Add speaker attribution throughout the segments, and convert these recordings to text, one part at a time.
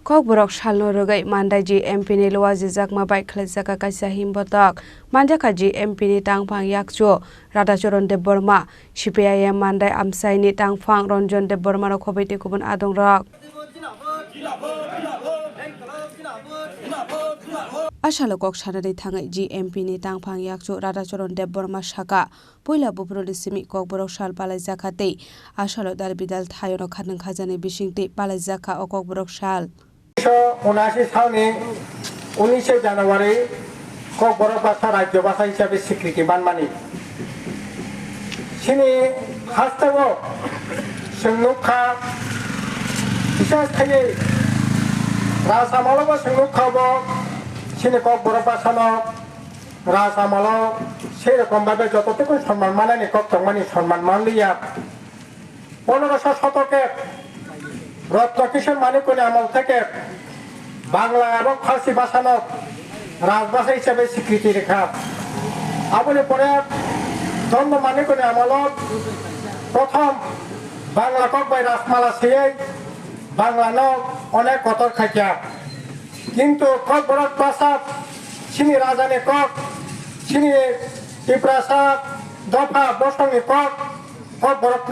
Speaker 1: Kok borok salno rogai mandai GMP ni lowaji jakma bai khlajaka kaisa himbotak manjaka GMP ni tangphang yakcho Radhacharan Debbarma CPIM mandai amsai ni tangphang Ranjan Debbarma ro khobaiti kubun adong rok Asalo kok sanadai thangai GMP ni tangphang yakcho Radhacharan Debbarma saka poila buproli simi kok borok sal palai jakhatei asalo dal bidal thayono khatnang khajani bisingtei palai jakha okok borok sal
Speaker 2: 1979 সালে 19 জানুয়ারি কক্সবাজার ভাষা রাজ্য ভাষা হিসেবে স্বীকৃতি বানমানি সিনি হাস্তাব সংরক্ষা বিশেষ থেকে রাজআমলব সংরক্ষাব সিনি কক্সবাজার ভাষানো রাজআমল সেই রকম ভাবে যতটুকু সম্মান মানেনি কক্সমানি সম্মান মানলিয়া 1500 শতকে রত্নকিশোর মানিকনি আমল থেকে বাংলা এবং ফার্সি ভাষানো রাজভাষা হিসেবে স্বীকৃতি রেখা আপনি পরে দ্বন্দ্ব মানিকনি আমলত প্রথম বাংলা কক বাই রাসমালা সিয়ে বাংলা অনেক কতর খাইয়া কিন্তু কক বরক প্রাসাদ সিনি রাজানি কক সিনি প্রাসাদ দফা বসঙ্গি কক কক বরক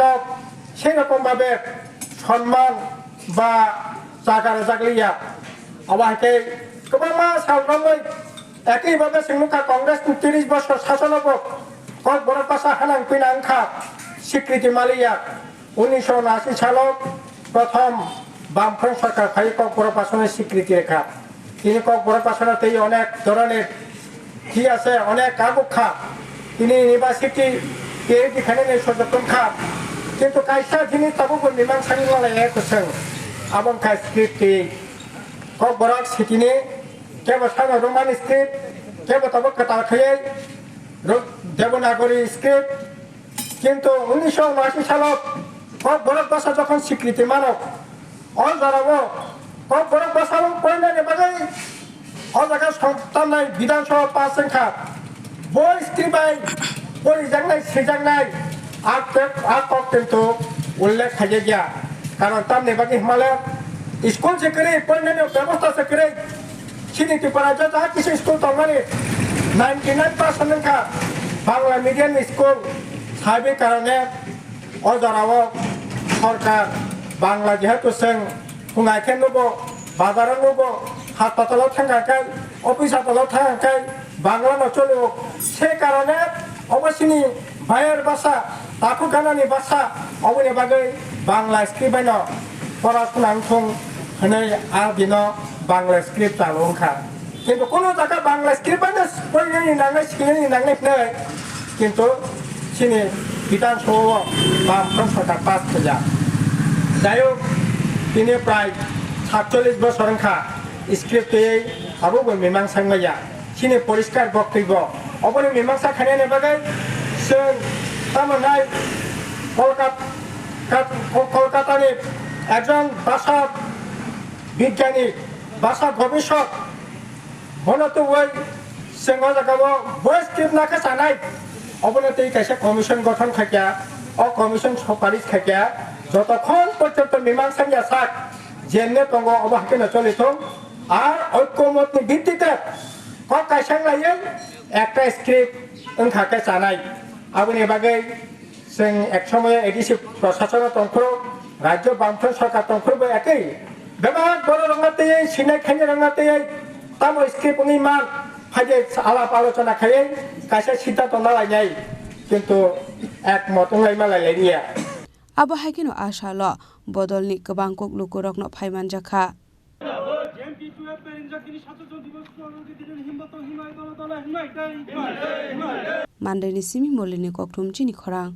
Speaker 2: সেই রকম ভাবে সম্মান বা জাগারে জাগলিয়া আবাহকে গোबां সালরङै একইভাবে সংরক্ষা কংগ্রেস 30 বছর শাসনব কক বরক ভাষা হানাং পিনাংখা স্বীকৃতি মালিয়া 1979 সালে প্রথম বামফ্রন্ট সরকার ফাই কক বরক ভাষার স্বীকৃতি রেখা তিনি কক বরক ভাষাতেই অনেক ধরনের কি আছে অনেক কাগক্ষা তিনি ইউনিভার্সিটি পিএইচডি খানে সযত্ন খা কিন্তু কাইসা জিনিস তাবো মীমাংসাनि लायनाय कुसुं आबं का स्क्रिप्ट কক বরক সিটিनि केबो सानो रोमान स्क्रिप्ट केबो तब कथा खयै देवनागरी स्क्रिप्ट কিন্তু 1979 সালত কক বরক ভাষা যখন স্বীকৃতি মানব অল জানাবো কক বরক ভাষা পয়নানি বাগै অল জায়গা সংস্থানাय বিধানসভা পাস সংখ্যা বই স্ক্রিপ্টাই বই জাংনাय সিজাংनाय आप কিন্তু উল্লেখ থাকে গিয়া কারণ তামনে বাকি হিমালয় স্কুল से करे पढ़ने व्यवस्था से करे सिनी त्रिपुरा जा किसी स्कूल तो हमारे 99% का बांग्ला मीडियम स्कूल साबे कारणे अजराव सरकार बांग्ला जेहेतु जों फुङायखे नुबो बाजाराव नुबो हासपातालाव थांगाखै अफिसाव थांगाखै बांग्ला न चलिबो से कारणे अबसिनि बायर भाषा ताकु गानानि भाषा अबनि बागै बांग्ला स्क्रिप्ट न पराशुना थं हनै आदिनो बांग्ला स्क्रिप्ट चालुखा किन्तु कोनो जागा बांग्ला स्क्रिप्ट न पयनि नांनाय सिनि नांनाय नै किन्तु सिनि विधानसभा बामफ्रन्ट सरकार पास खया जायो तिनि प्राय 47 বছরखा स्क्रिप्ट आबो मीमांसांगया सिनि परिष्कार बक्तव्य अबनि मीमांसा खानायनि बागै जों तामनाय কলকাতাनि একজন ভাষা বিজ্ঞানী ভাষা গবেষক বনতো ওই जों জায়গাও বই স্ক্রিপ্ট নাকে জানাই অবনতি কাছে কমিশন গঠন খাকিয়া অ কমিশন সুপারিশ খাকিয়া যতক্ষণ পর্যন্ত মীমাংসা যাক জেনে দङ অবহাকে চলিত আর ঐক্যমতनि ভিত্তিতে কক কাইসাং লাयै একটা স্ক্রিপ্ট ओंखाके জানাই आबनि बागै जों एक समय एडिसि प्रशासन तंत्र राज्य बामफ्रन्ट सरकार तंत्रबो एकै गोबां बर' रोङातै सिनाय खायनो रोङातै ताम स्क्रिप्टनि मान फायदे आलाप आलोचना खायै कायसे सिद्धान्त लायनाय किन्तु एकमत लायलायनिया
Speaker 1: abo haikino asalo bodolni गोबां कुकलुकुरकनो फायमान जाखा Mandai ni simi molini kok tum chini khorang